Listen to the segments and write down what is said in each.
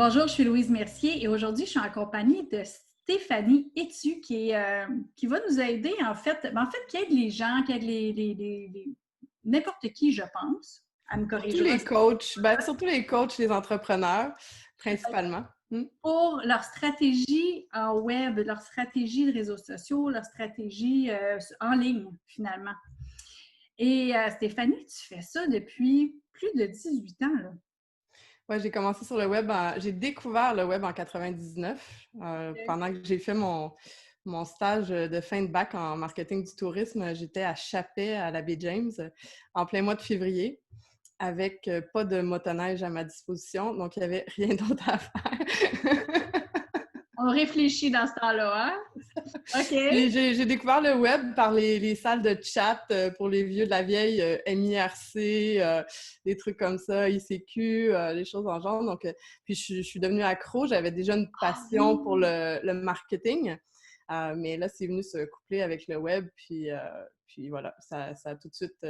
Bonjour, je suis Louise Mercier et aujourd'hui, je suis en compagnie de Stéphanie Etu qui va nous aider qui aide les gens, qui aide n'importe qui, je pense. Elle me Surtout corrigera les coachs, surtout les coachs, les entrepreneurs, principalement. pour leur stratégie en web, leur stratégie de réseaux sociaux, leur stratégie en ligne, finalement. Et Stéphanie, tu fais ça depuis plus de 18 ans, là. Ouais, j'ai commencé sur le web, j'ai découvert le web en 99, pendant que j'ai fait mon stage de fin de bac en marketing du tourisme. J'étais à Chapais, à la baie James, en plein mois de février, avec pas de motoneige à ma disposition, donc il n'y avait rien d'autre à faire. On réfléchit dans ce temps-là, hein? OK. Puis j'ai découvert le web par les salles de chat pour les vieux de la vieille, MIRC, des trucs comme ça, ICQ, des choses en genre. Donc, puis je suis devenue accro. J'avais déjà une Ah passion oui! pour le marketing, mais là, c'est venu se coupler avec le web. Puis voilà, ça a tout de suite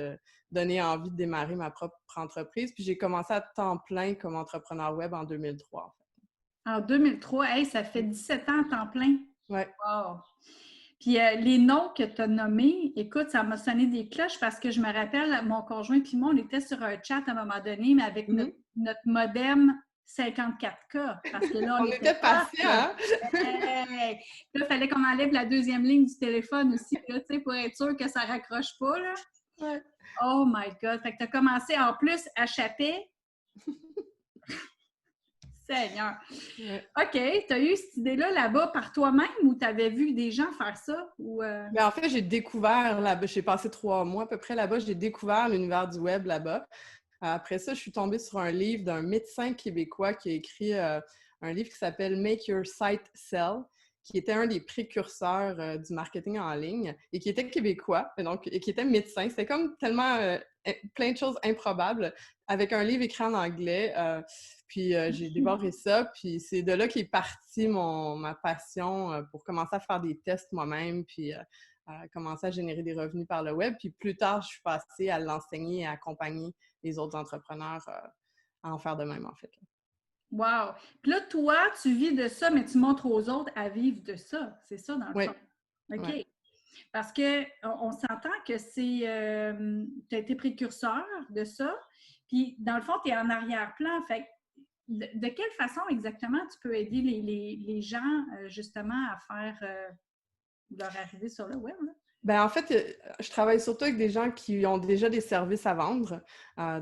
donné envie de démarrer ma propre entreprise. Puis j'ai commencé à temps plein comme entrepreneur web en 2003, en En 2003, hey, ça fait fait. 17 ans à temps plein. Ouais. Wow! Puis les noms que tu as nommés, écoute, ça m'a sonné des cloches parce que je me rappelle, mon conjoint puis moi, on était sur un chat à un moment donné, mais avec Mhm. notre modem 54K. Parce que là, on On était était hot, patient, là. hein? Hey! Puis là, il fallait qu'on enlève la deuxième ligne du téléphone aussi, là, tu sais, pour être sûr que ça raccroche pas, là. Ouais. Oh my God! Fait que tu as commencé en plus à Chapais. Seigneur! Ouais. OK, tu as eu cette idée-là là-bas par toi-même ou tu avais vu des gens faire ça? Mais en fait, j'ai découvert là-bas, j'ai passé 3 mois à peu près là-bas, j'ai découvert l'univers du web là-bas. Après ça, je suis tombée sur un livre d'un médecin québécois qui a écrit un livre qui s'appelle Make Your Site Sell, qui était un des précurseurs du marketing en ligne et qui était québécois, et qui était médecin. C'était comme tellement plein de choses improbables avec un livre écrit en anglais. Puis j'ai dévoré ça, puis c'est de là qu'est partie ma passion pour commencer à faire des tests moi-même, puis à commencer à générer des revenus par le web. Puis plus tard, je suis passée à l'enseigner et à accompagner les autres entrepreneurs à en faire de même, en fait. Wow! Puis là, toi, tu vis de ça, mais tu montres aux autres à vivre de ça. C'est ça, dans le Oui, fond. OK. oui. Parce qu'on s'entend que tu as été précurseur de ça. Puis, dans le fond, tu es en arrière-plan. Fait que de quelle façon exactement tu peux aider les gens, justement, à faire leur arrivée sur le web, là? Ben, en fait, je travaille surtout avec des gens qui ont déjà des services à vendre.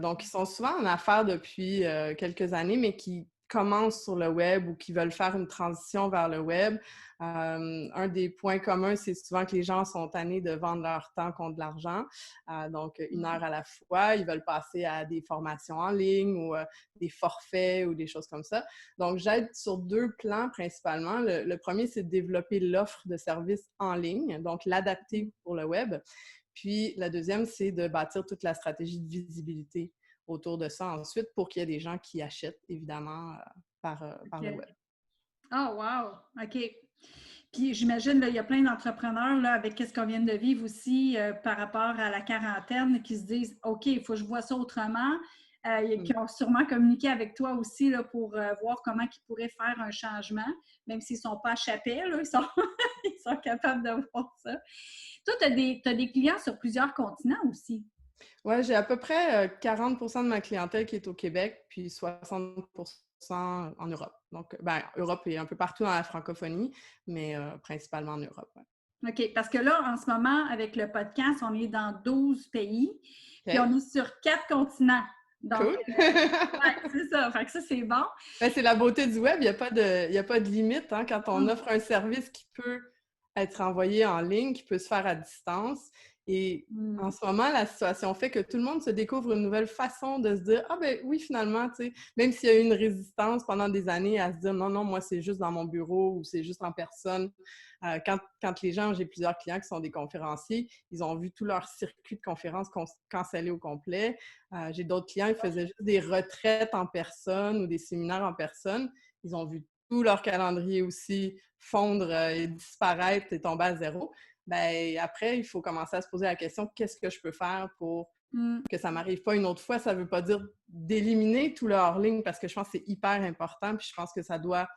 Donc, ils sont souvent en affaires depuis quelques années, mais qui commencent sur le web ou qui veulent faire une transition vers le web. Un des points communs, c'est souvent que les gens sont tannés de vendre leur temps contre de l'argent. Donc, 1 heure à la fois. Ils veulent passer à des formations en ligne ou des forfaits ou des choses comme ça. Donc, j'aide sur 2 plans principalement. Le premier, c'est de développer l'offre de services en ligne, donc l'adapter pour le web. Puis, la deuxième, c'est de bâtir toute la stratégie de visibilité autour de ça ensuite pour qu'il y ait des gens qui achètent, évidemment, par le OK. web. Ah, wow! OK. Puis j'imagine, là, il y a plein d'entrepreneurs là, avec ce qu'on vient de vivre aussi par rapport à la quarantaine qui se disent OK, il faut que je vois ça autrement. Qui ont sûrement communiqué avec toi aussi là, pour voir comment ils pourraient faire un changement, même s'ils ne sont pas échappés, là, ils sont capables de voir ça. Toi, t'as des clients sur plusieurs continents aussi. Oui, j'ai à peu près 40 de ma clientèle qui est au Québec, puis 60 en Europe. Donc, ben, Europe et un peu partout dans la francophonie, mais principalement en Europe. Ouais. OK, parce que là, en ce moment, avec le podcast, on est dans 12 pays, puis OK, on est sur 4 continents. Donc, cool. ouais, c'est ça. Fait que ça, c'est bon. Ben, c'est la beauté du web, il y a pas de limite, hein, quand on Hum, offre un service qui peut être envoyé en ligne, qui peut se faire à distance. Et en hum. ce moment, la situation fait que tout le monde se découvre une nouvelle façon de se dire ah ben oui, finalement, tu sais, même s'il y a eu une résistance pendant des années à se dire non, non, moi, c'est juste dans mon bureau ou c'est juste en personne. Quand les gens, j'ai plusieurs clients qui sont des conférenciers, ils ont vu tout leur circuit de conférences cancellé au complet. J'ai d'autres clients, ils faisaient juste des retraites en personne ou des séminaires en personne. Ils ont vu tout leur calendrier aussi fondre et disparaître et tomber à zéro. Ben, après, il faut commencer à se poser la question, qu'est-ce que je peux faire pour Que ça m'arrive pas une autre fois, ça veut pas dire d'éliminer tout le hors-ligne parce que je pense que c'est hyper important. Puis je pense que ça doit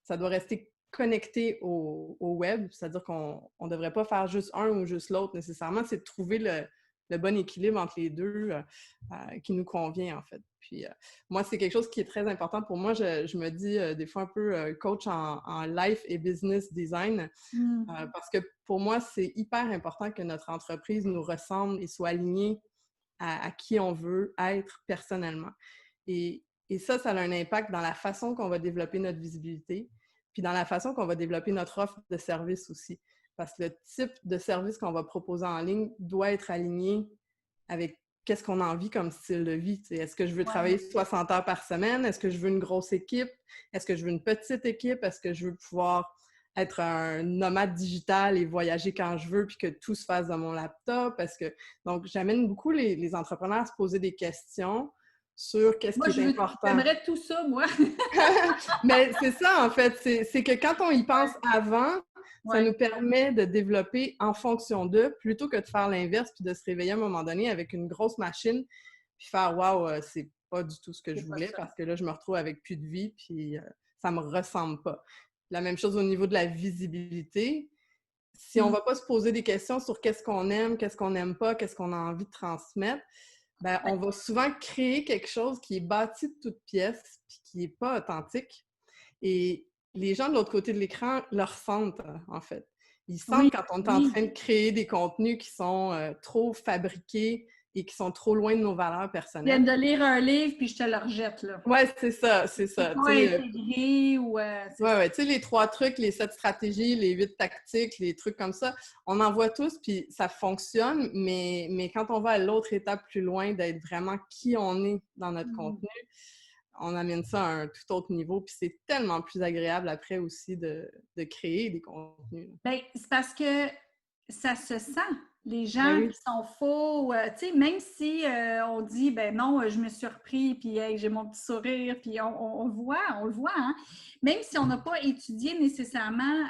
rester connecté au web. C'est-à-dire qu'on ne devrait pas faire juste un ou juste l'autre nécessairement. C'est de trouver le bon équilibre entre les deux qui nous convient, en fait. Puis moi, c'est quelque chose qui est très important pour moi. Je me dis des fois un peu coach en life et business design parce que pour moi, c'est hyper important que notre entreprise nous ressemble et soit alignée à qui on veut être personnellement. Et ça a un impact dans la façon qu'on va développer notre visibilité, puis dans la façon qu'on va développer notre offre de service aussi. Parce que le type de service qu'on va proposer en ligne doit être aligné avec qu'est-ce qu'on a envie comme style de vie. T'sais. Est-ce que je veux travailler 60 heures par semaine? Est-ce que je veux une grosse équipe? Est-ce que je veux une petite équipe? Est-ce que je veux pouvoir être un nomade digital et voyager quand je veux puis que tout se fasse dans mon laptop? Donc, j'amène beaucoup les entrepreneurs à se poser des questions sur qu'est-ce qui est important. J'aimerais tout ça, moi. Mais c'est ça, en fait. C'est que quand on y pense avant, ça nous permet de développer en fonction d'eux, plutôt que de faire l'inverse puis de se réveiller à un moment donné avec une grosse machine puis faire « Wow, c'est pas du tout ce que je voulais parce que là, je me retrouve avec plus de vie puis ça me ressemble pas. » La même chose au niveau de la visibilité. Si on va pas se poser des questions sur qu'est-ce qu'on aime, qu'est-ce qu'on n'aime pas, qu'est-ce qu'on a envie de transmettre, ben, on va souvent créer quelque chose qui est bâti de toutes pièces puis qui n'est pas authentique. Et les gens de l'autre côté de l'écran le ressentent, en fait. Ils sentent quand on est en train de créer des contenus qui sont trop fabriqués et qui sont trop loin de nos valeurs personnelles. Je viens de lire un livre, puis je te le rejette, là. Oui, c'est ça, c'est ça. Pas intégré ou... Oui, tu sais, les 3 trucs, les 7 stratégies, les 8 tactiques, les trucs comme ça, on en voit tous, puis ça fonctionne, mais quand on va à l'autre étape plus loin, d'être vraiment qui on est dans notre contenu, on amène ça à un tout autre niveau, puis c'est tellement plus agréable après aussi de créer des contenus. Bien, c'est parce que ça se sent. Les gens qui sont faux, tu sais, même si on dit, ben non, je me suis repris, puis hey, j'ai mon petit sourire, puis on le voit, hein? Même si on n'a pas étudié nécessairement,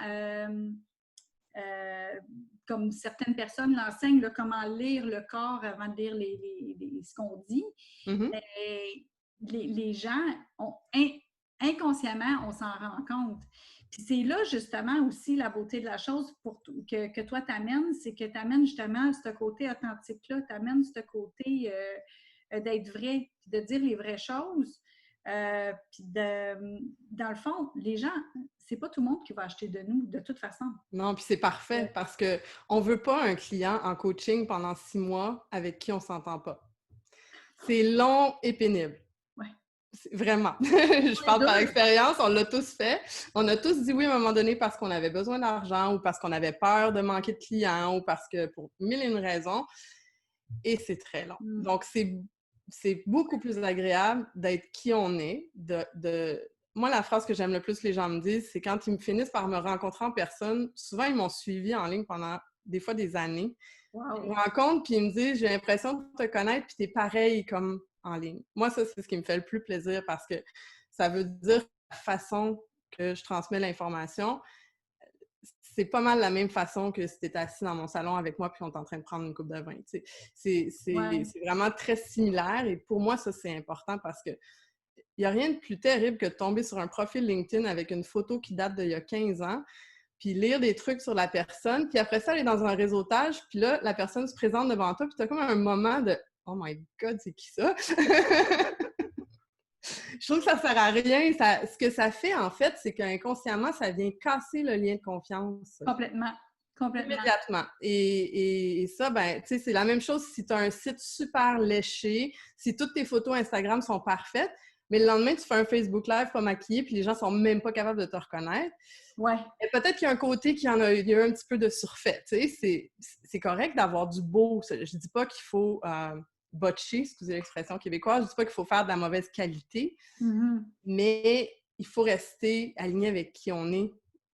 comme certaines personnes l'enseignent, là, comment lire le corps avant de lire ce qu'on dit, les gens, inconsciemment, on s'en rend compte. Puis c'est là, justement, aussi la beauté de la chose que toi t'amènes, c'est que tu amènes justement ce côté authentique-là, tu amènes ce côté d'être vrai, puis de dire les vraies choses. Puis dans le fond, les gens, c'est pas tout le monde qui va acheter de nous, de toute façon. Non, puis c'est parfait parce qu'on veut pas un client en coaching pendant 6 mois avec qui on s'entend pas. C'est long et pénible. Vraiment. Je parle par expérience, on l'a tous fait. On a tous dit oui à un moment donné parce qu'on avait besoin d'argent ou parce qu'on avait peur de manquer de clients ou parce que pour 1001 raisons. Et c'est très long. Donc, c'est beaucoup plus agréable d'être qui on est. Moi, la phrase que j'aime le plus que les gens me disent, c'est quand ils me finissent par me rencontrer en personne. Souvent, ils m'ont suivi en ligne pendant des fois des années. Wow. Ils me rencontrent puis ils me disent « J'ai l'impression de te connaître puis t'es pareil comme en ligne. » Moi, ça, c'est ce qui me fait le plus plaisir parce que ça veut dire la façon que je transmets l'information, c'est pas mal la même façon que si tu étais assis dans mon salon avec moi puis on est en train de prendre une coupe de vin. C'est vraiment très similaire et pour moi, ça, c'est important parce que il n'y a rien de plus terrible que de tomber sur un profil LinkedIn avec une photo qui date d'il y a 15 ans puis lire des trucs sur la personne, puis après ça, aller dans un réseautage, puis là, la personne se présente devant toi, puis tu as comme un moment de « Oh my God, c'est qui ça? » Je trouve que ça sert à rien. Ce que ça fait, en fait, c'est qu'inconsciemment, ça vient casser le lien de confiance. Complètement. Immédiatement. Et ça, ben, tu sais, c'est la même chose si tu as un site super léché, si toutes tes photos Instagram sont parfaites, mais le lendemain, tu fais un Facebook Live pas maquillé, puis les gens sont même pas capables de te reconnaître. Ouais. Et peut-être qu'il y a un côté il y a eu un petit peu de surfait. Tu sais, c'est correct d'avoir du beau. Je dis pas qu'il faut botcher, excusez l'expression québécoise, je dis pas qu'il faut faire de la mauvaise qualité, mais il faut rester aligné avec qui on est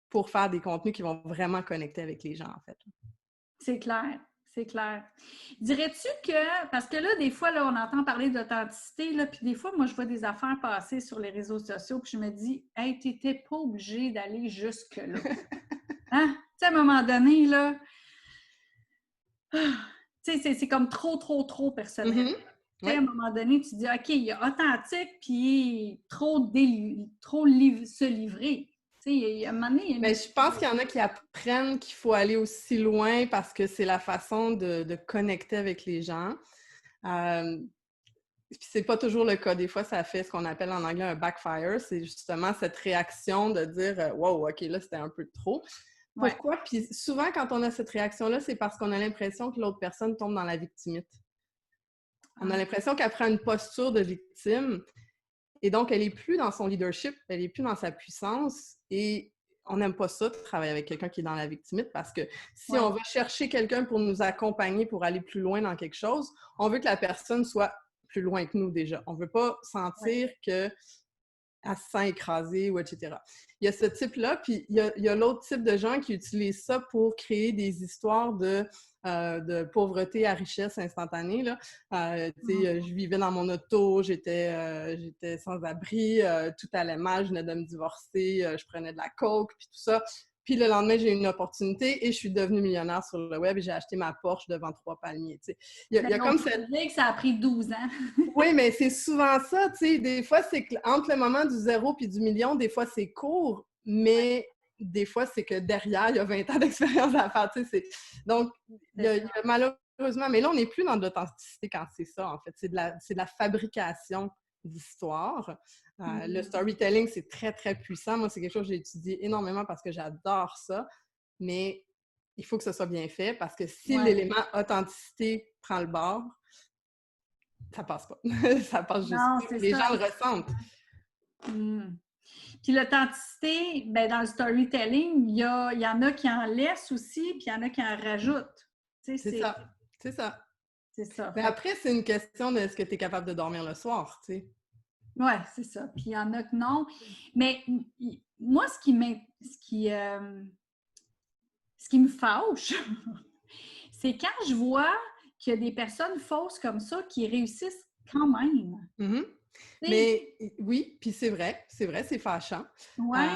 pour faire des contenus qui vont vraiment connecter avec les gens, en fait. C'est clair. C'est clair. Dirais-tu que, parce que là, des fois, là, on entend parler d'authenticité, là, puis des fois, moi, je vois des affaires passer sur les réseaux sociaux, puis je me dis, hey, t'étais pas obligé d'aller jusque-là. Hein? Tu sais, à un moment donné, là, Tu sais, c'est comme trop personnel. Mhm. Tu sais, à Ouais. un moment donné, tu dis, OK, il y a authentique, puis se livrer. Tu sais, à un moment donné, il y a Mais une... je pense qu'il y en a qui apprennent qu'il faut aller aussi loin parce que c'est la façon de connecter avec les gens. Euh, Puis c'est pas toujours le cas. Des fois, ça fait ce qu'on appelle en anglais un backfire. C'est justement cette réaction de dire wow, OK, là, c'était un peu trop. Ouais. Pourquoi? Puis souvent, quand on a cette réaction-là, c'est parce qu'on a l'impression que l'autre personne tombe dans la victimite. On a Ah, l'impression qu'elle prend une posture de victime et donc elle n'est plus dans son leadership, elle n'est plus dans sa puissance et on n'aime pas ça de travailler avec quelqu'un qui est dans la victimite parce que si ouais. on veut chercher quelqu'un pour nous accompagner, pour aller plus loin dans quelque chose, on veut que la personne soit plus loin que nous déjà. On ne veut pas Ouais. sentir qu'elle se sent écrasée ou etc. Il y a ce type-là, puis il y a l'autre type de gens qui utilisent ça pour créer des histoires de pauvreté à richesse instantanée. Là. Je vivais dans mon auto, j'étais sans abri, tout allait mal, je venais de me divorcer, je prenais de la coke, puis tout ça. Puis le lendemain, j'ai eu une opportunité et je suis devenue millionnaire sur le web et j'ai acheté ma Porsche devant 3 palmiers. Il y a Mais on comme peut cette... dire que ça a pris 12 ans. Oui, mais c'est souvent ça, tu sais. Des fois, c'est entre le moment du 0 puis du million, des fois, c'est court, mais des fois, c'est que derrière, il y a 20 ans d'expérience à faire, tu sais. Donc, il y a malheureusement... Mais là, on n'est plus dans de l'authenticité quand c'est ça, en fait. C'est de la fabrication d'histoires. Le storytelling, c'est très, très puissant. Moi, c'est quelque chose que j'ai étudié énormément parce que j'adore ça. Mais il faut que ce soit bien fait parce que si Ouais. l'élément authenticité prend le bord, ça passe pas. Ça passe juste Non, pas. c'est Les ça. gens le ressentent. Mm. Puis l'authenticité, ben, dans le storytelling, il y en a qui en laissent aussi, puis il y en a qui en rajoutent. Tu sais, C'est ça. C'est ça. c'est ça. Mais Fait après, c'est une question de est-ce que tu es capable de dormir le soir, tu sais. ouais, c'est ça. Puis il y en a que non. Mais moi, ce qui me fâche, c'est quand je vois qu'il y a des personnes fausses comme ça qui réussissent quand même. Mhm. Tu sais, Mais oui, puis c'est vrai, c'est fâchant. ouais.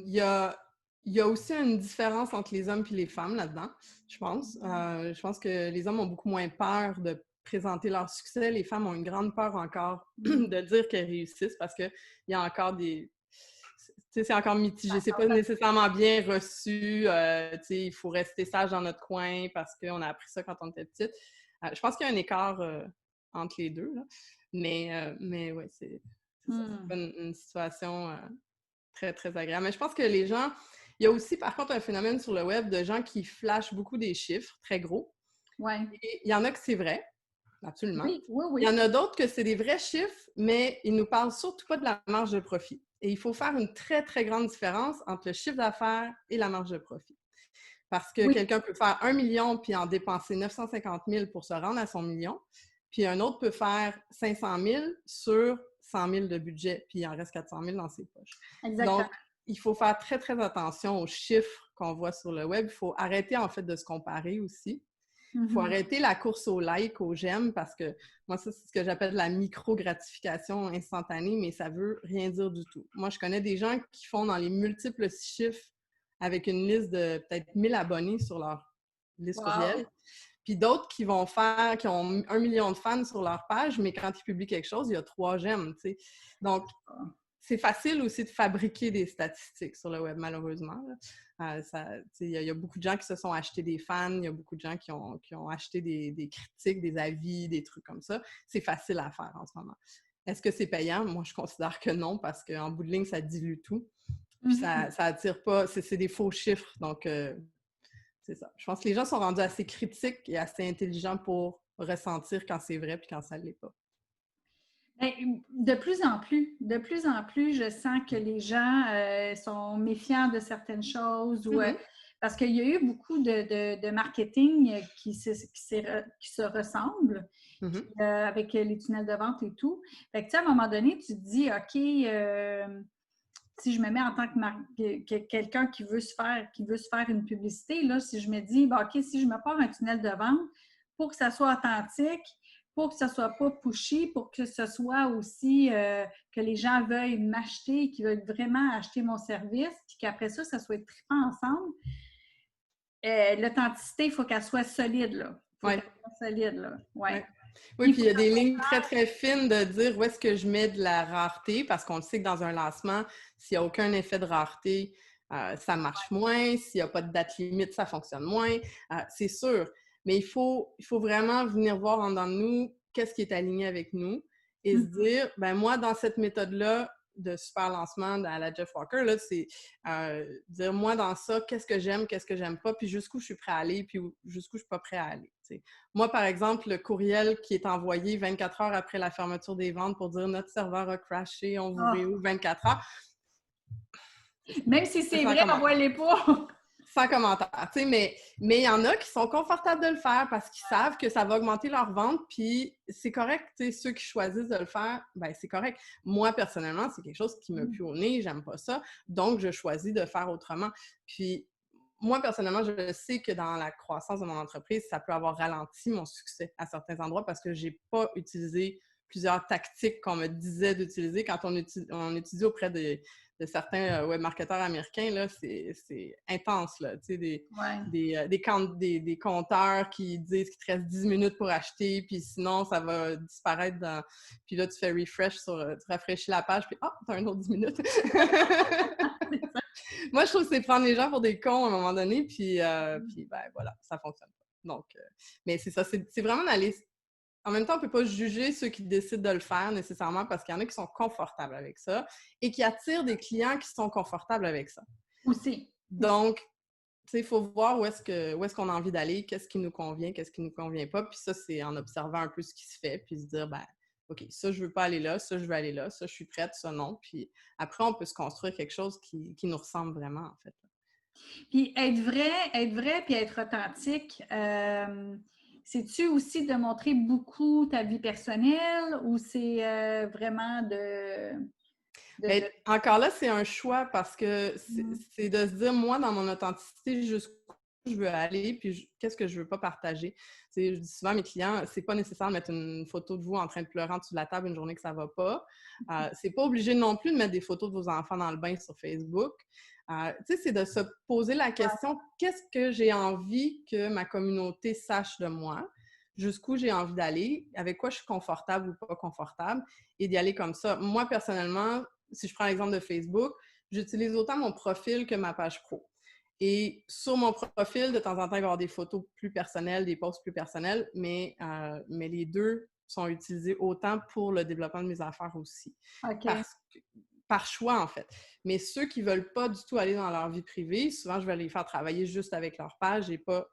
Il y a, il y a aussi une différence entre les hommes et les femmes là-dedans, je pense. Je pense que les hommes ont beaucoup moins peur de présenter leur succès. Les femmes ont une grande peur encore de dire qu'elles réussissent parce qu'il y a encore des... Tu sais, c'est encore mitigé. C'est pas nécessairement bien reçu. Tu sais, il faut rester sage dans notre coin parce qu'on a appris ça quand on était petite. Je pense qu'il y a un écart entre les deux, là. Mais ouais, c'est ça. C'est pas Hmm. une situation très, très agréable. Mais je pense que les gens... Il y a aussi, par contre, un phénomène sur le web de gens qui flashent beaucoup des chiffres très gros. Ouais. Et il y en a que c'est vrai, absolument. Oui, oui, Il y en oui. a d'autres que c'est des vrais chiffres, mais ils ne nous parlent surtout pas de la marge de profit. Et il faut faire une très, très grande différence entre le chiffre d'affaires et la marge de profit. Parce que Oui, quelqu'un peut faire 1 million puis en dépenser 950 000 pour se rendre à son million, puis un autre peut faire 500 000 sur 100 000 de budget, puis il en reste 400 000 dans ses poches. Donc, exactement. il faut faire très, très attention aux chiffres qu'on voit sur le web. Il faut arrêter, en fait, de se comparer aussi. Il faut Mhm. arrêter la course au like, aux j'aime, parce que moi, ça, c'est ce que j'appelle la micro-gratification instantanée, mais ça veut rien dire du tout. Moi, je connais des gens qui font dans les multiples chiffres avec une liste de peut-être 1000 abonnés sur leur liste Wow. courriel. Puis d'autres qui vont faire, qui ont 1 million de fans sur leur page, mais quand ils publient quelque chose, il y a 3 j'aime, tu sais. Donc, c'est facile aussi de fabriquer des statistiques sur le web, malheureusement. Il y a beaucoup de gens qui se sont achetés des fans, il y a beaucoup de gens qui ont acheté des critiques, des avis, des trucs comme ça. C'est facile à faire en ce moment. Est-ce que c'est payant? Moi, je considère que non, parce qu'en bout de ligne, ça dilue tout. Puis ça attire pas, c'est des faux chiffres. Donc, c'est ça. Je pense que les gens sont rendus assez critiques et assez intelligents pour ressentir quand c'est vrai puis quand ça ne l'est pas. Ben, de plus en plus, je sens que les gens sont méfiants de certaines choses Mm-hmm. parce qu'il y a eu beaucoup de marketing qui se ressemblent Mm-hmm. avec les tunnels de vente et tout. Fait que, tu sais, à un moment donné, tu te dis, OK, si je me mets en tant que quelqu'un qui veut se faire une publicité, là, si je me dis, bon, OK, si je me pars un tunnel de vente pour que ça soit authentique, pour que ça soit pas pushy, pour que ce soit aussi que les gens veuillent m'acheter, qu'ils veulent vraiment acheter mon service, puis qu'après ça soit trippant ensemble. L'authenticité, il faut qu'elle soit solide, là. Ouais. solide, là. Ouais. Ouais. Oui, puis il y a des lignes très, très fines de dire où est-ce que je mets de la rareté, parce qu'on le sait que dans un lancement, s'il n'y a aucun effet de rareté, ça marche moins. S'il n'y a pas de date limite, ça fonctionne moins. C'est sûr. Mais il faut vraiment venir voir en dedans de nous qu'est-ce qui est aligné avec nous et se dire, ben moi, dans cette méthode-là de super lancement à la Jeff Walker, là, c'est dire, moi, dans ça, qu'est-ce que j'aime pas, puis jusqu'où je suis prêt à aller, puis jusqu'où je suis pas prêt à aller. T'sais. Moi, par exemple, le courriel qui est envoyé 24 heures après la fermeture des ventes pour dire notre serveur a crashé, on vous réouvre 24 heures. Même si c'est vrai, envoie-les pas! Sans commentaire, tu sais, mais il y en a qui sont confortables de le faire parce qu'ils savent que ça va augmenter leur vente, puis c'est correct, tu sais, ceux qui choisissent de le faire, ben c'est correct. Moi, personnellement, c'est quelque chose qui me pue au nez, j'aime pas ça, donc je choisis de faire autrement. Puis, moi, personnellement, je sais que dans la croissance de mon entreprise, ça peut avoir ralenti mon succès à certains endroits parce que j'ai pas utilisé plusieurs tactiques qu'on me disait d'utiliser. Quand on étudie auprès de certains webmarketeurs américains, là, c'est intense, là, tu sais, des compteurs qui disent qu'il te reste 10 minutes pour acheter, puis sinon, ça va disparaître dans... Puis là, tu fais refresh tu rafraîchis la page, puis t'as un autre 10 minutes. Moi, je trouve que c'est prendre les gens pour des cons à un moment donné, puis ben voilà, ça fonctionne pas. Donc, mais c'est ça, c'est vraiment d'aller... En même temps, on ne peut pas juger ceux qui décident de le faire nécessairement parce qu'il y en a qui sont confortables avec ça et qui attirent des clients qui sont confortables avec ça. Aussi. Donc, tu sais, il faut voir où est-ce qu'on a envie d'aller, qu'est-ce qui nous convient, qu'est-ce qui ne nous convient pas. Puis ça, c'est en observant un peu ce qui se fait, puis se dire, ben, OK, ça, je ne veux pas aller là, ça, je veux aller là, ça, je suis prête, ça, non. Puis après, on peut se construire quelque chose qui nous ressemble vraiment, en fait. Puis être vrai, puis être authentique, c'est-tu aussi de montrer beaucoup ta vie personnelle ou c'est vraiment Mais encore là, c'est un choix parce que c'est de se dire, moi, dans mon authenticité, jusqu'où je veux aller, puis qu'est-ce que je veux pas partager. Je dis souvent à mes clients, c'est pas nécessaire de mettre une photo de vous en train de pleurer en dessous de la table une journée que ça va pas. C'est pas obligé non plus de mettre des photos de vos enfants dans le bain sur Facebook. C'est de se poser la question, qu'est-ce que j'ai envie que ma communauté sache de moi? Jusqu'où j'ai envie d'aller, avec quoi je suis confortable ou pas confortable, et d'y aller comme ça. Moi, personnellement, si je prends l'exemple de Facebook, j'utilise autant mon profil que ma page pro. Et sur mon profil, de temps en temps, il va y avoir des photos plus personnelles, des posts plus personnels, mais les deux sont utilisés autant pour le développement de mes affaires aussi. OK. Par choix, en fait. Mais ceux qui ne veulent pas du tout aller dans leur vie privée, souvent, je vais les faire travailler juste avec leur page et pas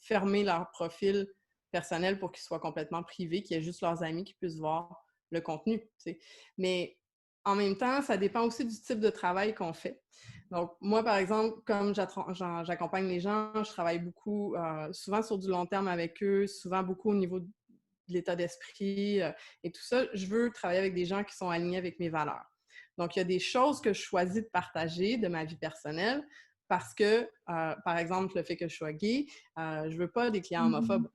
fermer leur profil personnel pour qu'ils soient complètement privés, qu'il y ait juste leurs amis qui puissent voir le contenu. T'sais. Mais en même temps, ça dépend aussi du type de travail qu'on fait. Donc, moi, par exemple, comme j'accompagne les gens, je travaille beaucoup, souvent sur du long terme avec eux, souvent beaucoup au niveau de l'état d'esprit et tout ça. Je veux travailler avec des gens qui sont alignés avec mes valeurs. Donc, il y a des choses que je choisis de partager de ma vie personnelle parce que, par exemple, le fait que je sois gay, je ne veux pas des clients homophobes.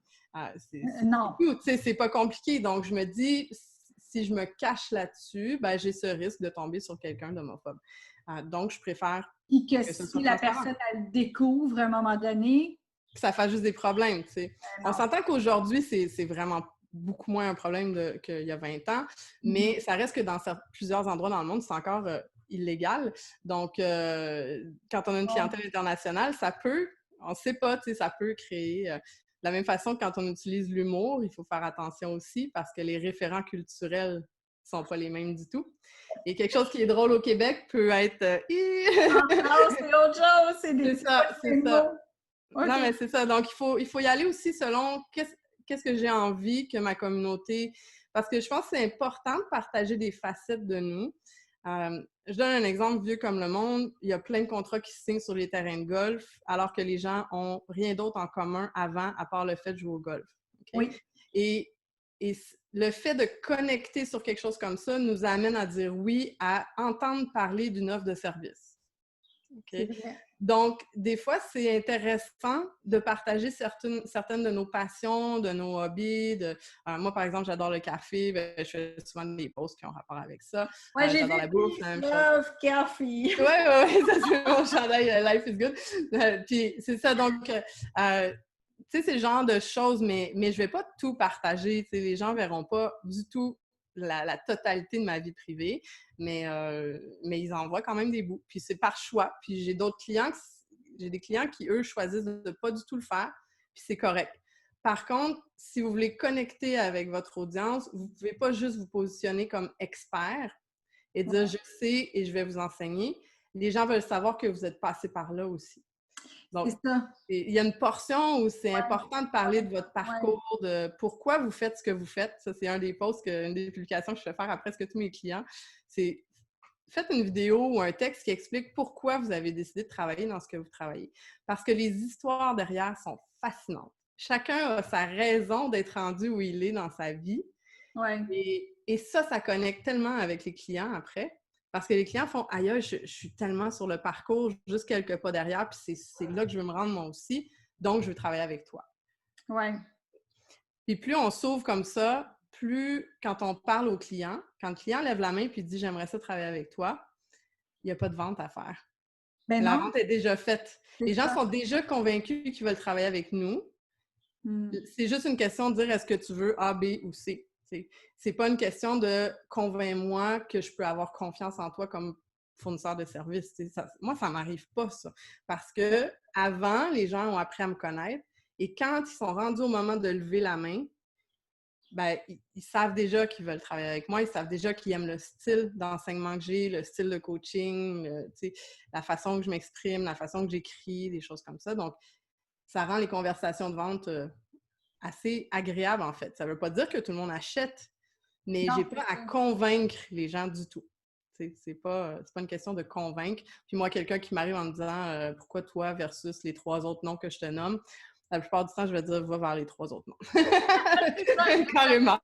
Non. C'est pas compliqué. Donc, je me dis, si je me cache là-dessus, ben, j'ai ce risque de tomber sur quelqu'un d'homophobe. Donc, je préfère que si la personne, elle découvre à un moment donné... Que ça fasse juste des problèmes, tu sais. On s'entend qu'aujourd'hui, c'est vraiment beaucoup moins un problème qu'il y a 20 ans, mais ça reste que dans plusieurs endroits dans le monde, c'est encore illégal. Donc, quand on a une clientèle internationale, ça peut, on ne sait pas, tu sais, ça peut créer... de la même façon que quand on utilise l'humour, il faut faire attention aussi parce que les référents culturels ne sont pas les mêmes du tout. Et quelque chose qui est drôle au Québec peut être... non, c'est autre chose, c'est des... C'est ça. Okay. Non, mais c'est ça. Donc, il faut y aller aussi selon qu'est-ce que j'ai envie que ma communauté... Parce que je pense que c'est important de partager des facettes de nous. Je donne un exemple vieux comme le monde. Il y a plein de contrats qui se signent sur les terrains de golf alors que les gens n'ont rien d'autre en commun avant à part le fait de jouer au golf. Okay? Oui. Et le fait de connecter sur quelque chose comme ça nous amène à dire oui, à entendre parler d'une offre de service. Okay? Donc, des fois, c'est intéressant de partager certaines de nos passions, de nos hobbies. Moi, par exemple, j'adore le café. Je fais souvent des posts qui ont rapport avec ça. Ouais, j'adore la bouffe. Love coffee. Oui, ça c'est mon chandail Life is good. Puis, c'est ça. Donc, sais, c'est le genre de choses, mais je vais pas tout partager. Tu sais, les gens verront pas du tout la totalité de ma vie privée, mais ils en voient quand même des bouts. Puis c'est par choix. Puis j'ai des clients qui, eux, choisissent de pas du tout le faire, puis c'est correct. Par contre, si vous voulez connecter avec votre audience, vous pouvez pas juste vous positionner comme expert et dire « je sais et je vais vous enseigner ». Les gens veulent savoir que vous êtes passé par là aussi. Donc, C'est ça. il y a une portion où c'est Ouais. important de parler de votre parcours, de pourquoi vous faites ce que vous faites. Ça, c'est un des posts, une des publications que je fais faire à presque tous mes clients. C'est faites une vidéo ou un texte qui explique pourquoi vous avez décidé de travailler dans ce que vous travaillez. Parce que les histoires derrière sont fascinantes. Chacun a sa raison d'être rendu où il est dans sa vie. Ouais. Et ça connecte tellement avec les clients après. Parce que les clients font « Aïe, je suis tellement sur le parcours, juste quelques pas derrière, puis c'est là que je veux me rendre moi aussi, donc je veux travailler avec toi. » Ouais. Puis plus on s'ouvre comme ça, plus quand on parle au client, quand le client lève la main puis dit « J'aimerais ça travailler avec toi », il n'y a pas de vente à faire. Ben La non, vente est déjà faite. Les gens ça. sont déjà convaincus qu'ils veulent travailler avec nous. Mm. C'est juste une question de dire est-ce que tu veux A, B ou C. C'est pas une question de convainc-moi que je peux avoir confiance en toi comme fournisseur de services. Moi, ça m'arrive pas, ça. Parce que avant, les gens ont appris à me connaître et quand ils sont rendus au moment de lever la main, ben, ils savent déjà qu'ils veulent travailler avec moi, ils savent déjà qu'ils aiment le style d'enseignement que j'ai, le style de coaching, la façon que je m'exprime, la façon que j'écris, des choses comme ça. Donc, ça rend les conversations de vente assez agréables, en fait. Ça ne veut pas dire que tout le monde achète, mais j'ai pas à convaincre les gens du tout. C'est pas une question de convaincre. Puis moi, quelqu'un qui m'arrive en me disant pourquoi toi versus les 3 autres noms que je te nomme, la plupart du temps, je vais dire va vers les 3 autres noms. Carrément.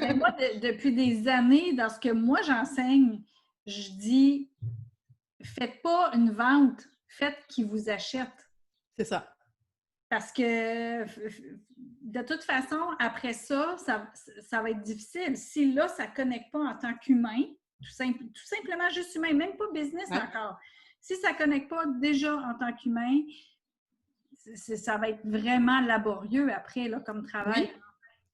Mais moi, depuis des années, dans ce que moi j'enseigne, je dis faites pas une vente, faites qu'ils vous achètent. C'est ça. Parce que de toute façon, après ça, ça va être difficile. Si là, ça ne connecte pas en tant qu'humain, tout simplement juste humain, même pas business encore. Si ça ne connecte pas déjà en tant qu'humain, ça va être vraiment laborieux après, là, comme travail.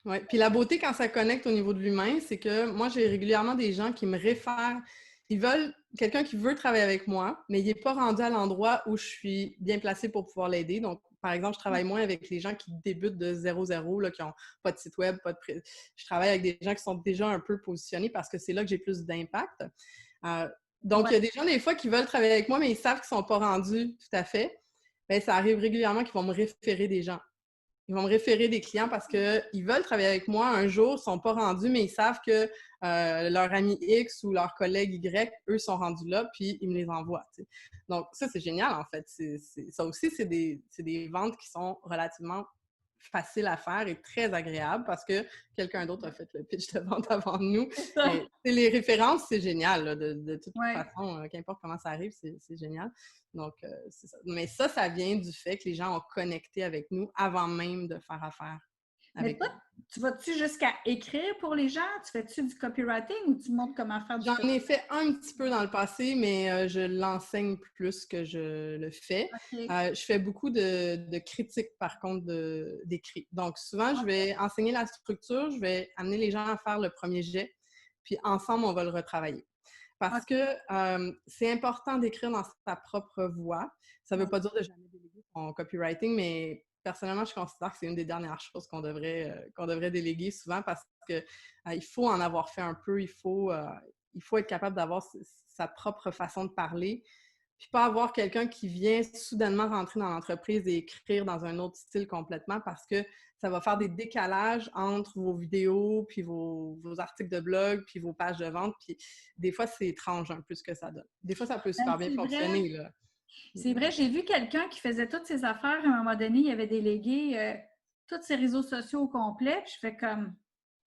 Oui. Puis la beauté quand ça connecte au niveau de l'humain, c'est que moi, j'ai régulièrement des gens qui me réfèrent. Ils veulent quelqu'un qui veut travailler avec moi, mais il n'est pas rendu à l'endroit où je suis bien placée pour pouvoir l'aider. Donc, par exemple, je travaille moins avec les gens qui débutent de 0-0, qui n'ont pas de site web, je travaille avec des gens qui sont déjà un peu positionnés parce que c'est là que j'ai plus d'impact. Donc, il y a des gens, des fois, qui veulent travailler avec moi, mais ils savent qu'ils ne sont pas rendus tout à fait. Bien, ça arrive régulièrement qu'ils vont me référer des gens. Ils vont me référer des clients parce qu'ils veulent travailler avec moi un jour, ils ne sont pas rendus, mais ils savent que leur ami X ou leur collègue Y, eux, sont rendus là, puis ils me les envoient. T'sais. Donc, ça, c'est génial, en fait. Ça aussi, c'est des ventes qui sont relativement faciles à faire et très agréables parce que quelqu'un d'autre a fait le pitch de vente avant nous. Mais, les références, c'est génial. Là, de toute façon, qu'importe comment ça arrive, c'est génial. Donc, c'est ça. Mais ça vient du fait que les gens ont connecté avec nous avant même de faire affaire avec nous. Mais toi, tu vas-tu jusqu'à écrire pour les gens? Tu fais-tu du copywriting ou tu montres comment faire du J'en ai fait un petit peu dans le passé, mais je l'enseigne plus que je le fais. Okay. Je fais beaucoup de critiques, par contre, d'écrit. Donc, souvent, je vais enseigner la structure, je vais amener les gens à faire le premier jet, puis ensemble, on va le retravailler. Parce que c'est important d'écrire dans sa propre voix. Ça ne veut pas dire de jamais déléguer son copywriting, mais personnellement, je considère que c'est une des dernières choses qu'on devrait déléguer souvent parce qu'il faut en avoir fait un peu, il faut être capable d'avoir sa propre façon de parler, puis pas avoir quelqu'un qui vient soudainement rentrer dans l'entreprise et écrire dans un autre style complètement parce que ça va faire des décalages entre vos vidéos, puis vos articles de blog, puis vos pages de vente, puis des fois, c'est étrange un peu ce que ça donne. Des fois, ça peut super bien fonctionner, là. C'est vrai, j'ai vu quelqu'un qui faisait toutes ses affaires, à un moment donné, il avait délégué tous ses réseaux sociaux au complet, puis je fais comme...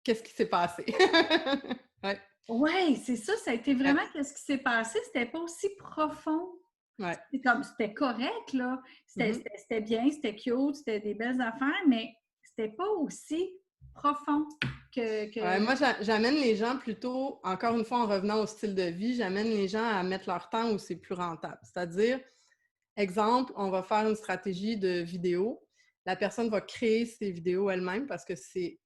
Qu'est-ce qui s'est passé? Ouais. Oui, c'est ça, ça a été vraiment qu'est-ce qui s'est passé, c'était pas aussi profond. Ouais. C'était correct, là. C'était bien, c'était cute, c'était des belles affaires, mais c'était pas aussi profond que... Ouais, moi, j'amène les gens plutôt, encore une fois, en revenant au style de vie, j'amène les gens à mettre leur temps où c'est plus rentable. C'est-à-dire, exemple, on va faire une stratégie de vidéo. La personne va créer ses vidéos elle-même parce que c'est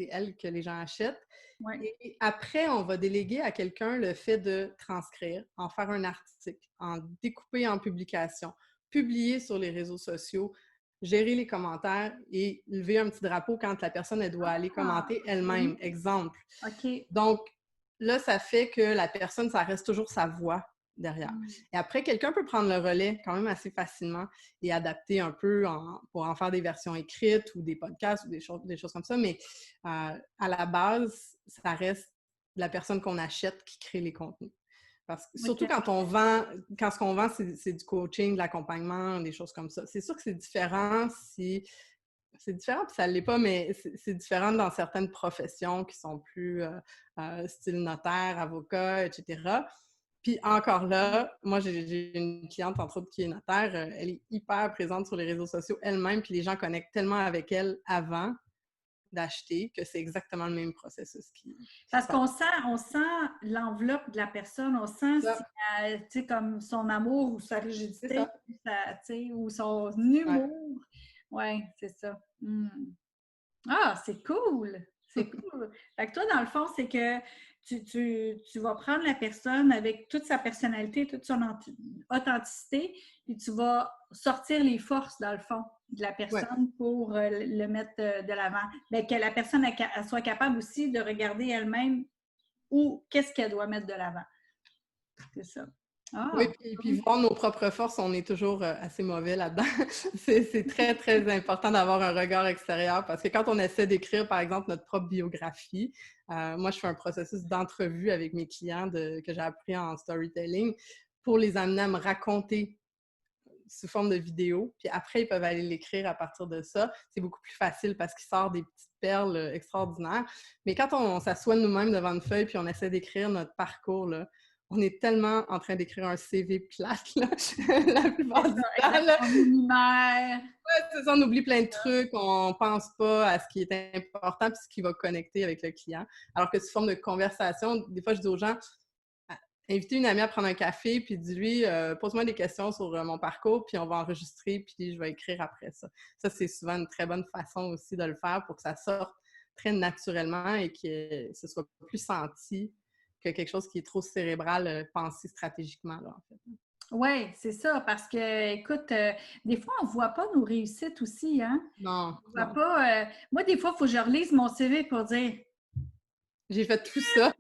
elle que les gens achètent. Ouais. Et après, on va déléguer à quelqu'un le fait de transcrire, en faire un article, en découper en publication, publier sur les réseaux sociaux, gérer les commentaires et lever un petit drapeau quand la personne elle doit aller Ah, commenter elle-même. OK. Exemple. OK. Donc, là, ça fait que la personne, ça reste toujours sa voix derrière. Mm. Et après, quelqu'un peut prendre le relais quand même assez facilement et adapter un peu pour en faire des versions écrites ou des podcasts ou des choses comme ça. Mais à la base, ça reste la personne qu'on achète qui crée les contenus. Parce que, surtout OK. quand on vend, quand ce qu'on vend, c'est du coaching, de l'accompagnement, des choses comme ça. C'est sûr que c'est différent si c'est différent, puis ça ne l'est pas, mais c'est différent dans certaines professions qui sont plus style notaire, avocat, etc. Puis encore là, moi, j'ai une cliente, entre autres, qui est notaire. Elle est hyper présente sur les réseaux sociaux elle-même, puis les gens connectent tellement avec elle avant d'acheter que c'est exactement le même processus qui Parce se passe. on sent l'enveloppe de la personne, on sent si Ça, tu sais, comme son amour ou sa c'est rigidité, ça. tu sais, ou son Ouais. humour. Oui, c'est ça. Hmm. Ah, c'est cool! C'est cool. Fait que toi, dans le fond, c'est que tu vas prendre la personne avec toute sa personnalité, toute son authenticité, puis tu vas sortir les forces, dans le fond, de la Ouais. personne pour le mettre de l'avant. Mais que la personne elle soit capable aussi de regarder elle-même où, qu'est-ce qu'elle doit mettre de l'avant. C'est ça. Oui, Ah! puis voir nos propres forces, on est toujours assez mauvais là-dedans. C'est très, très important d'avoir un regard extérieur parce que quand on essaie d'écrire, par exemple, notre propre biographie, moi, je fais un processus d'entrevue avec mes clients que j'ai appris en storytelling pour les amener à me raconter sous forme de vidéo. Puis après, ils peuvent aller l'écrire à partir de ça. C'est beaucoup plus facile parce qu'il sort des petites perles extraordinaires. Mais quand on s'assoit nous-mêmes devant une feuille puis on essaie d'écrire notre parcours, là, on est tellement en train d'écrire un CV plate, là, la C'est plupart du ça, temps. exact. Là. On linéaire. C'est ça, on oublie plein de trucs, on pense pas à ce qui est important puis ce qui va connecter avec le client. Alors que sous forme de conversation, des fois, je dis aux gens, inviter une amie à prendre un café, puis dis-lui, pose-moi des questions sur mon parcours, puis on va enregistrer, puis je vais écrire après ça. Ça, c'est souvent une très bonne façon aussi de le faire pour que ça sorte très naturellement et que ce soit plus senti que quelque chose qui est trop cérébral, pensé stratégiquement, là, en fait. Oui, c'est ça, parce que, écoute, des fois, on ne voit pas nos réussites aussi, hein? Non, On voit non. pas. Moi, des fois, il faut que je relise mon CV pour dire J'ai fait tout ça.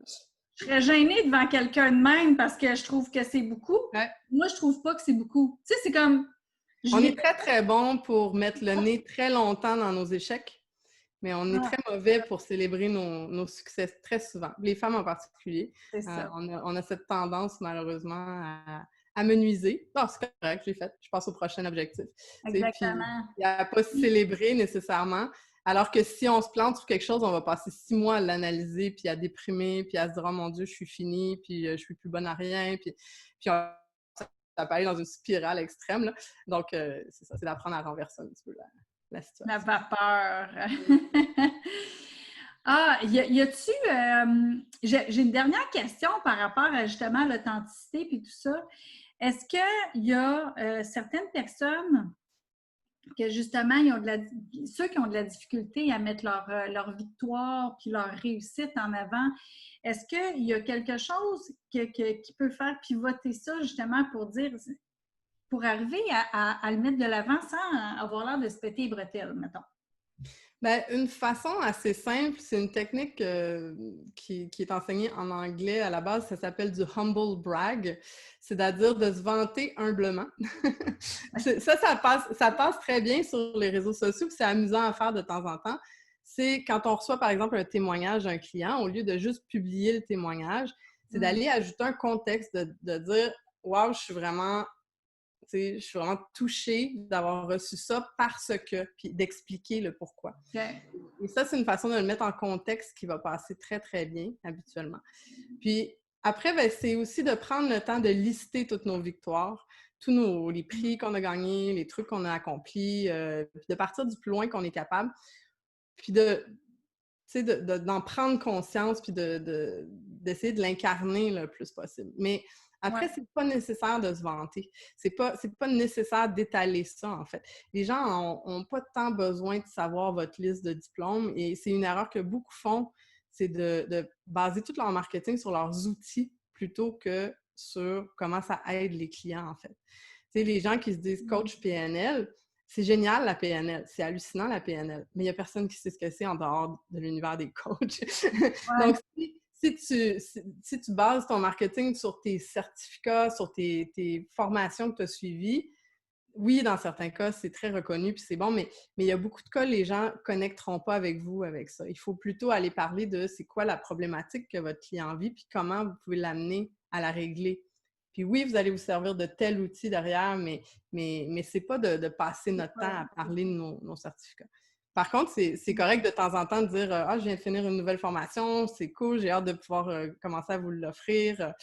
je serais gênée devant quelqu'un de même parce que je trouve que c'est beaucoup. Ouais. Moi, je trouve pas que c'est beaucoup. Tu sais, c'est comme je On l'ai est fait très, très bon pour mettre le pas. nez très longtemps dans nos échecs, mais on est Ah, très mauvais pour célébrer nos succès très souvent, les femmes en particulier. c'est ça. On a cette tendance, malheureusement, à me nuiser. Non, c'est correct, j'ai fait. Je passe au prochain objectif. Tu sais, puis, Exactement. il n'y a pas célébrer nécessairement. Alors que si on se plante sur quelque chose, on va passer 6 mois à l'analyser, puis à déprimer, puis à se dire « Oh mon Dieu, je suis finie, puis je suis plus bonne à rien. » Puis ça peut aller dans une spirale extrême. Là. Donc, c'est ça, c'est d'apprendre à renverser un petit peu la La situation. vapeur. Ah, y a-tu. J'ai une dernière question par rapport à justement l'authenticité et tout ça. Est-ce qu'il y a certaines personnes que justement, ceux qui ont de la difficulté à mettre leur victoire puis leur réussite en avant, est-ce qu'il y a quelque chose qui peut faire pivoter ça justement pour arriver à le mettre de l'avant sans avoir l'air de se péter les bretelles, mettons? Bien, une façon assez simple, c'est une technique qui est enseignée en anglais à la base, ça s'appelle du humble brag, c'est-à-dire de se vanter humblement. Ça passe très bien sur les réseaux sociaux, puis c'est amusant à faire de temps en temps. C'est quand on reçoit, par exemple, un témoignage d'un client, au lieu de juste publier le témoignage, c'est d'aller ajouter un contexte, de dire « Wow, je suis vraiment touchée d'avoir reçu ça parce que, puis d'expliquer le pourquoi. » Okay. Et ça, c'est une façon de le mettre en contexte qui va passer très, très bien habituellement. Puis après, ben, c'est aussi de prendre le temps de lister toutes nos victoires, les prix qu'on a gagnés, les trucs qu'on a accomplis, puis de partir du plus loin qu'on est capable, puis d'en prendre conscience, puis d'essayer de l'incarner le plus possible. Mais Après, c'est pas nécessaire de se vanter. C'est pas nécessaire d'étaler ça, en fait. Les gens ont pas tant besoin de savoir votre liste de diplômes et c'est une erreur que beaucoup font, c'est de baser tout leur marketing sur leurs outils plutôt que sur comment ça aide les clients, en fait. Tu sais, les gens qui se disent coach PNL, c'est génial la PNL, c'est hallucinant la PNL, mais il n'y a personne qui sait ce que c'est en dehors de l'univers des coachs. Donc, si tu bases ton marketing sur tes certificats, sur tes formations que tu as suivies, oui, dans certains cas, c'est très reconnu puis c'est bon, mais il y a beaucoup de cas, les gens ne connecteront pas avec vous avec ça. Il faut plutôt aller parler de c'est quoi la problématique que votre client vit puis comment vous pouvez l'amener à la régler. Puis oui, vous allez vous servir de tel outil derrière, mais c'est pas de passer notre temps à parler de nos certificats. Par contre, c'est correct de temps en temps de dire « Ah, je viens de finir une nouvelle formation, c'est cool, j'ai hâte de pouvoir commencer à vous l'offrir. »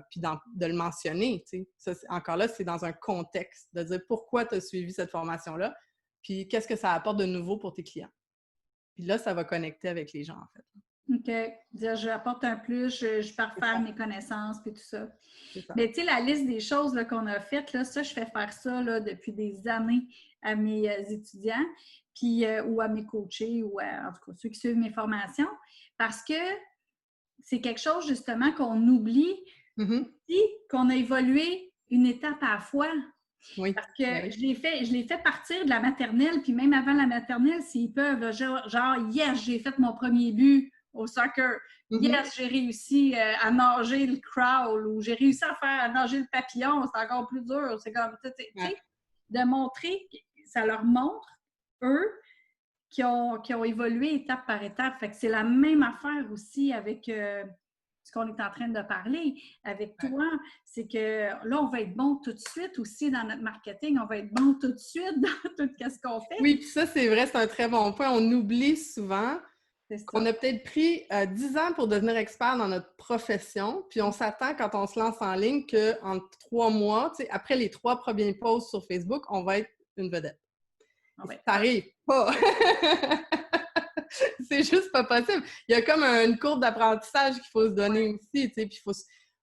Puis de le mentionner, tu sais. Ça, encore là, c'est dans un contexte, de dire pourquoi tu as suivi cette formation-là, puis qu'est-ce que ça apporte de nouveau pour tes clients. Puis là, ça va connecter avec les gens, en fait. OK. Dire, je apporte un plus, je pars faire mes connaissances, puis tout ça. C'est ça. Mais tu sais, la liste des choses là, qu'on a faites, là, ça, je fais faire ça là, depuis des années à mes étudiants, puis, ou à mes coachés, ou en tout cas ceux qui suivent mes formations, parce que c'est quelque chose justement qu'on oublie, qu'on a évolué une étape à la fois. Oui. Parce que je l'ai fait partir de la maternelle, puis même avant la maternelle, s'ils peuvent, là, genre, yes, j'ai fait mon premier but au soccer. Yes, j'ai réussi à nager le crawl ou j'ai réussi à nager le papillon. C'est encore plus dur. C'est comme, tu sais, de montrer, ça leur montre, eux, qui ont évolué étape par étape. Fait que c'est la même affaire aussi avec ce qu'on est en train de parler avec toi. C'est que là, on va être bon tout de suite aussi dans notre marketing. On va être bon tout de suite dans tout ce qu'on fait. Oui, puis ça, c'est vrai, c'est un très bon point. On oublie souvent qu'on a peut-être pris 10 ans pour devenir expert dans notre profession, puis on s'attend quand on se lance en ligne qu'en 3 mois, après les 3 premiers posts sur Facebook, on va être une vedette. Ça n'arrive pas! C'est juste pas possible. Il y a comme une courbe d'apprentissage qu'il faut se donner aussi, tu sais, puis il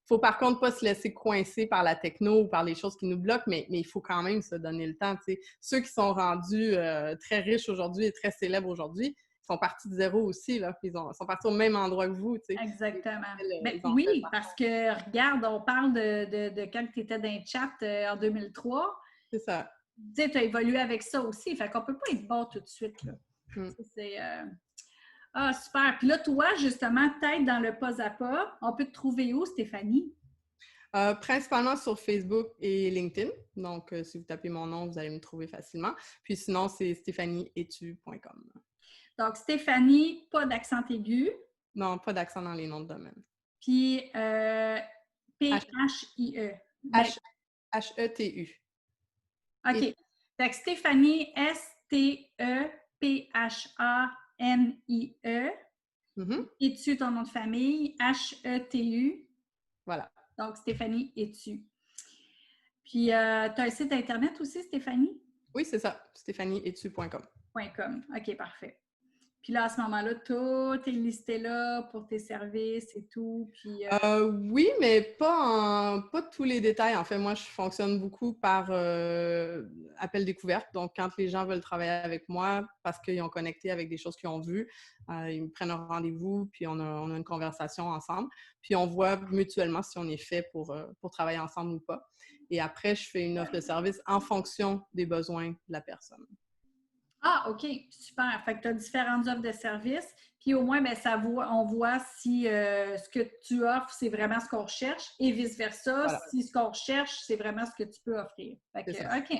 faut par contre pas se laisser coincer par la techno ou par les choses qui nous bloquent, mais il faut quand même se donner le temps, tu sais. Ceux qui sont rendus très riches aujourd'hui et très célèbres aujourd'hui, sont partis de zéro aussi, là. Ils sont partis au même endroit que vous, tu sais. Exactement. Oui, parce que, regarde, on parle de quand tu étais dans le chat en 2003. C'est ça. Tu sais, tu as évolué avec ça aussi. Fait qu'on peut pas être bon tout de suite, là. C'est... Ah, super. Puis là, toi, justement, peut-être dans le pas à pas, on peut te trouver où, Stéphanie? Principalement sur Facebook et LinkedIn. Donc, si vous tapez mon nom, vous allez me trouver facilement. Puis sinon, c'est stéphanieetu.com. Donc, Stéphanie, pas d'accent aigu. Non, pas d'accent dans les noms de domaine. Puis, P-H-I-E. H-E-T-U. OK. Fait que Stéphanie, S-T-E-P-H-A-N-I-E. Etu, ton nom de famille, H-E-T-U. Voilà. Donc, Stéphanie Etu. Puis, tu as un site Internet aussi, Stéphanie? Oui, c'est ça. stéphanieetu.com. OK, parfait. Puis là, à ce moment-là, tout est listé là pour tes services et tout. Puis, oui, mais pas tous les détails. En fait, moi, je fonctionne beaucoup par appel découverte. Donc, quand les gens veulent travailler avec moi parce qu'ils ont connecté avec des choses qu'ils ont vues, ils me prennent un rendez-vous, puis on a une conversation ensemble. Puis, on voit mutuellement si on est fait pour travailler ensemble ou pas. Et après, je fais une offre de service en fonction des besoins de la personne. Ah, OK, super. Fait que tu as différentes offres de services, puis au moins, bien, on voit si ce que tu offres, c'est vraiment ce qu'on recherche, et vice-versa, voilà. Si ce qu'on recherche, c'est vraiment ce que tu peux offrir. Fait que, OK.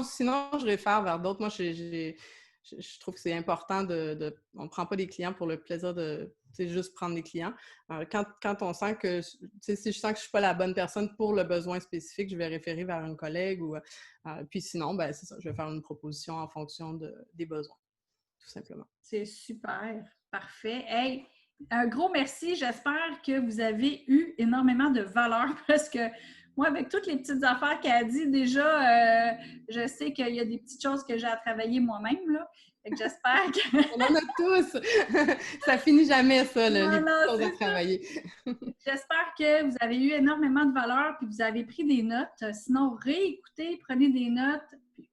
Sinon, je réfère vers d'autres. Moi, je trouve que c'est important on ne prend pas des clients pour le plaisir de juste prendre des clients. Quand on sent que, si je sens que je ne suis pas la bonne personne pour le besoin spécifique, je vais référer vers une collègue. Puis sinon, ben, c'est ça, je vais faire une proposition en fonction des besoins, tout simplement. C'est super. Parfait. Hey, un gros merci. J'espère que vous avez eu énormément de valeur parce que moi, avec toutes les petites affaires qu'elle a dit, déjà, je sais qu'il y a des petites choses que j'ai à travailler moi-même, là. Fait que j'espère que... On en a tous! Ça finit jamais, ça, les Non, petites choses à c'est ça. travailler. J'espère que vous avez eu énormément de valeur puis vous avez pris des notes. Sinon, réécoutez, prenez des notes.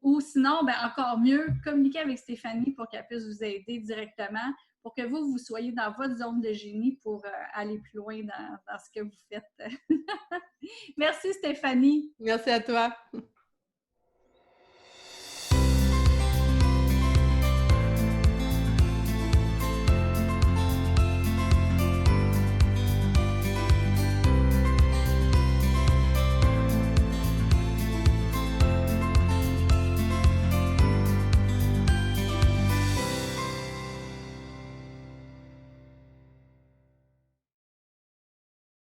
Ou sinon, ben, encore mieux, communiquez avec Stéphanie pour qu'elle puisse vous aider directement pour que vous soyez dans votre zone de génie pour aller plus loin dans ce que vous faites. Merci Stéphanie. Merci à toi.